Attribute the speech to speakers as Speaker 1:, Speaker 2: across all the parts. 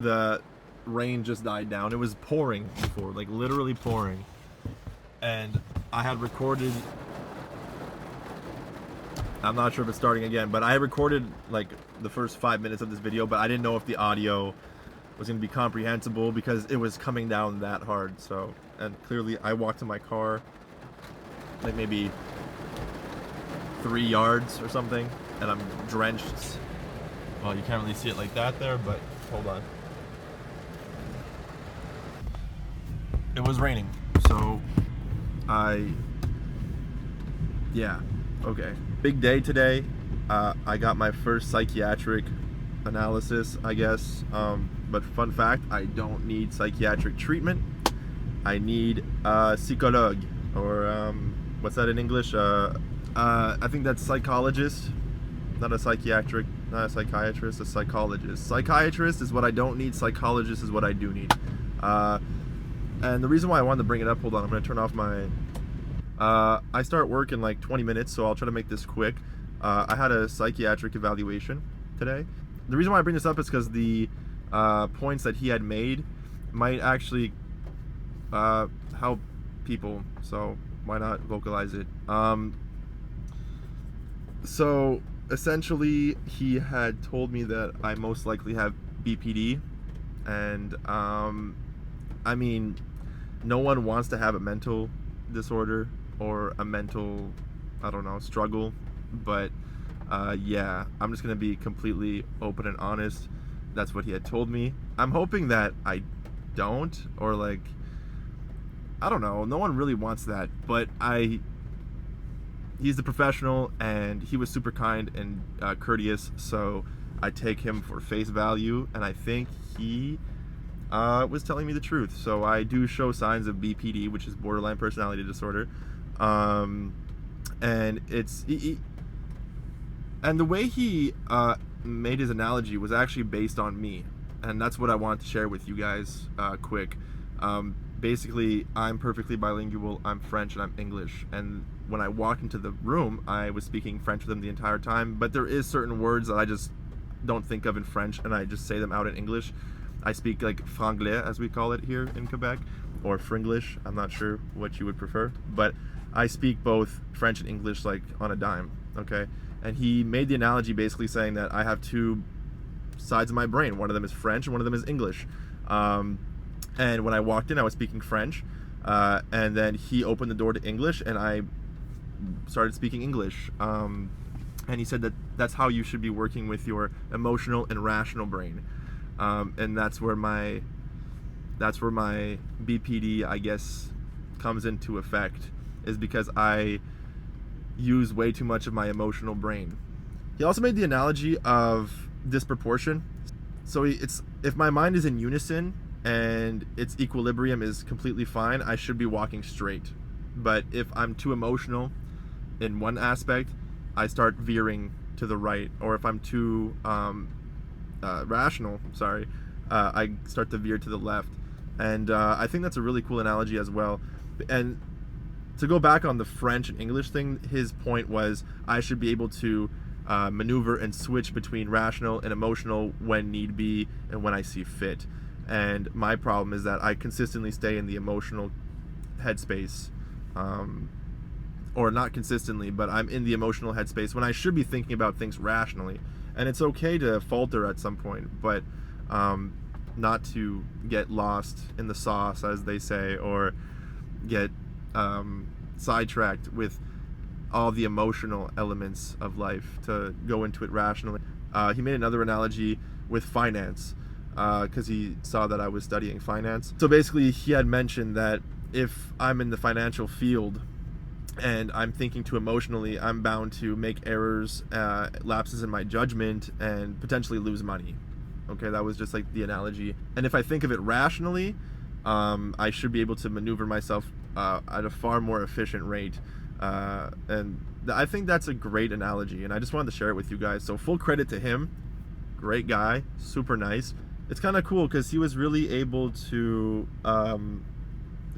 Speaker 1: The rain just died down. It was pouring before, like literally pouring. And I had recorded, I'm not sure if it's starting again, but I recorded like the first 5 minutes of this video, but I didn't know if the audio was going to be comprehensible because it was coming down that hard. So, and clearly I walked to my car like maybe 3 yards or something, and I'm drenched. Well, you can't really see it like that there, but hold on. It was raining, so yeah, okay. Big day today. I got my first psychiatric analysis, I guess. But fun fact, I don't need psychiatric treatment. I need a psychologue, or what's that in English? I think that's psychologist, not a psychiatrist, a psychologist. Psychiatrist is what I don't need. Psychologist is what I do need. And the reason why I wanted to bring it up, hold on, I'm going to turn off my... I start work in like 20 minutes, so I'll try to make this quick. I had a psychiatric evaluation today. The reason why I bring this up is because the points that he had made might actually help people, so why not vocalize it? So essentially, he had told me that I most likely have BPD, and I mean, no one wants to have a mental disorder or a mental, I don't know, struggle, but yeah, I'm just gonna be completely open and honest. That's what he had told me. I'm hoping that I don't, or like, I don't know, no one really wants that, but he's the professional, and he was super kind and courteous, so I take him for face value, and I think he was telling me the truth. So I do show signs of BPD, which is borderline personality disorder, and it's and the way he made his analogy was actually based on me, and that's what I wanted to share with you guys quick. Basically, I'm perfectly bilingual. I'm French and I'm English, and when I walked into the room, I was speaking French with him the entire time, but there is certain words that I just don't think of in French, and I just say them out in English. I speak like franglais, as we call it here in Quebec, or fringlish. I'm not sure what you would prefer, but I speak both French and English like on a dime, okay? And he made the analogy basically saying that I have two sides of my brain. One of them is French and one of them is English. And when I walked in, I was speaking French, and then he opened the door to English, and I started speaking English. And he said that that's how you should be working with your emotional and rational brain. And that's where my BPD, I guess, comes into effect, is because I use way too much of my emotional brain. He also made the analogy of disproportion. So it's, if my mind is in unison and its equilibrium is completely fine, I should be walking straight. But if I'm too emotional in one aspect, I start veering to the right, or if I'm too rational, I start to veer to the left. And I think that's a really cool analogy as well. And to go back on the French and English thing, his point was I should be able to maneuver and switch between rational and emotional when need be and when I see fit. And my problem is that I consistently stay in the emotional headspace, or not consistently, but I'm in the emotional headspace when I should be thinking about things rationally. And it's okay to falter at some point, but not to get lost in the sauce, as they say, or get sidetracked with all the emotional elements of life, to go into it rationally. He made another analogy with finance, because he saw that I was studying finance. So basically, he had mentioned that if I'm in the financial field and I'm thinking too emotionally, I'm bound to make errors, lapses in my judgment, and potentially lose money. Okay, that was just like the analogy. And if I think of it rationally, I should be able to maneuver myself at a far more efficient rate. And I think that's a great analogy, and I just wanted to share it with you guys. So full credit to him. Great guy, super nice. It's kind of cool because he was really able to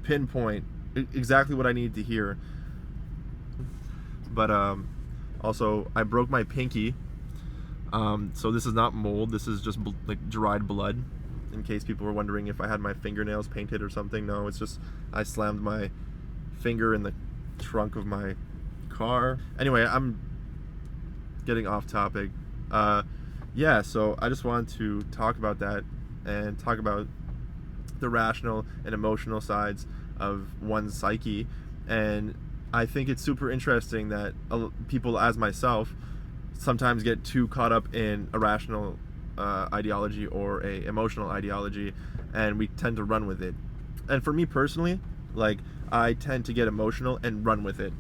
Speaker 1: pinpoint exactly what I needed to hear. But also, I broke my pinky, so this is not mold, this is just like dried blood in case people were wondering if I had my fingernails painted or something. No, it's just I slammed my finger in the trunk of my car. Anyway, I'm getting off topic. Yeah, so I just wanted to talk about that and talk about the rational and emotional sides of one's psyche. And I think it's super interesting that people as myself sometimes get too caught up in a rational ideology or a emotional ideology, and we tend to run with it. And for me personally, like, I tend to get emotional and run with it,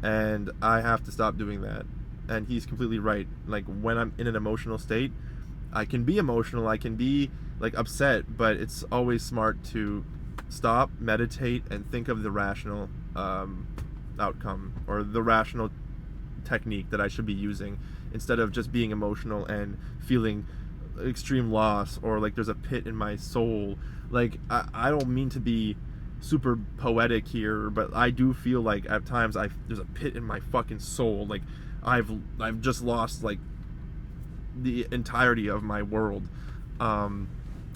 Speaker 1: and I have to stop doing that. And he's completely right. Like, when I'm in an emotional state, I can be emotional, I can be like upset, but it's always smart to stop, meditate, and think of the rational outcome, or the rational technique that I should be using, instead of just being emotional and feeling extreme loss, or like there's a pit in my soul. Like, I don't mean to be super poetic here, but I do feel like at times there's a pit in my fucking soul. Like, I've just lost like the entirety of my world, and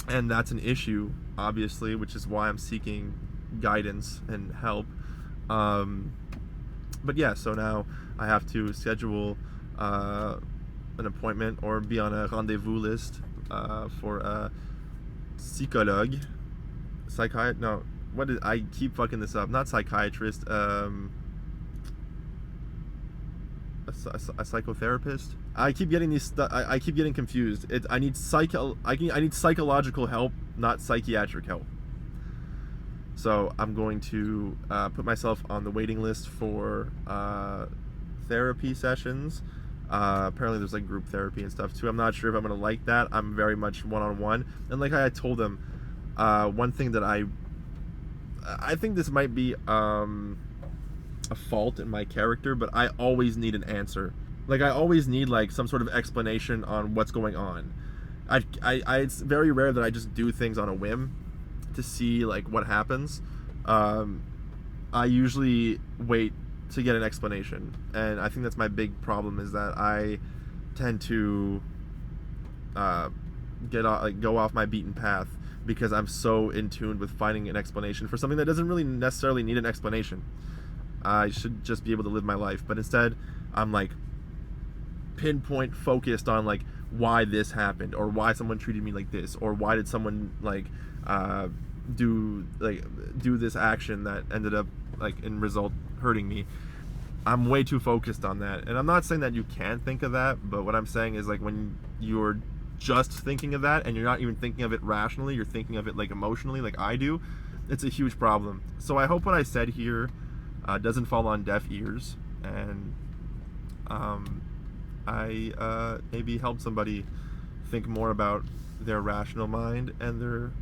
Speaker 1: that's an issue, obviously, which is why I'm seeking guidance and help. But yeah, so now I have to schedule an appointment or be on a rendezvous list for a psychologue, I keep fucking this up. Not psychiatrist, a psychotherapist. I keep getting I keep getting confused. I need psychological help, not psychiatric help. So I'm going to put myself on the waiting list for therapy sessions. Apparently there's like group therapy and stuff too. I'm not sure if I'm gonna like that. I'm very much one-on-one. And like I told them, one thing that I think this might be a fault in my character, but I always need an answer. Like, I always need like some sort of explanation on what's going on. It's very rare that I just do things on a whim to see like what happens. I usually wait to get an explanation, and I think that's my big problem, is that I tend to go off my beaten path because I'm so in tune with finding an explanation for something that doesn't really necessarily need an explanation. I should just be able to live my life, but instead I'm like pinpoint focused on like why this happened, or why someone treated me like this, or why did someone like do this action that ended up like in result hurting me. I'm way too focused on that, and I'm not saying that you can't think of that, but what I'm saying is, like, when you're just thinking of that and you're not even thinking of it rationally, you're thinking of it like emotionally, like I do, it's a huge problem. So I hope what I said here doesn't fall on deaf ears, and I maybe help somebody think more about their rational mind and their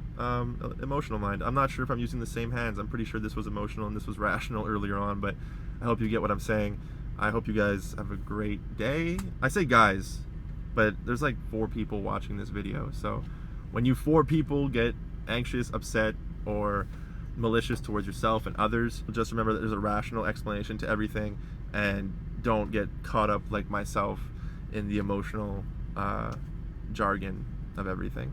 Speaker 1: emotional mind. I'm not sure if I'm using the same hands. I'm pretty sure this was emotional and this was rational earlier on, but I hope you get what I'm saying. I hope you guys have a great day. I say guys, but there's like 4 people watching this video, so when you 4 people get anxious, upset, or malicious towards yourself and others, just remember that there's a rational explanation to everything, and don't get caught up like myself in the emotional jargon of everything.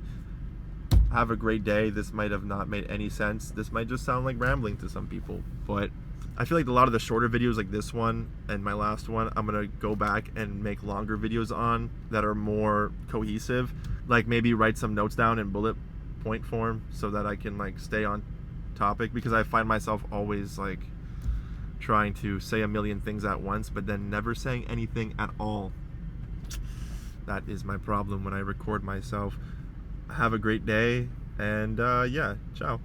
Speaker 1: Have a great day. This might have not made any sense. This might just sound like rambling to some people, but I feel like a lot of the shorter videos like this one and my last one, I'm gonna go back and make longer videos on that are more cohesive. Like, maybe write some notes down in bullet point form so that I can like stay on topic, because I find myself always like trying to say a million things at once but then never saying anything at all. That is my problem when I record myself. Have a great day, and yeah, ciao.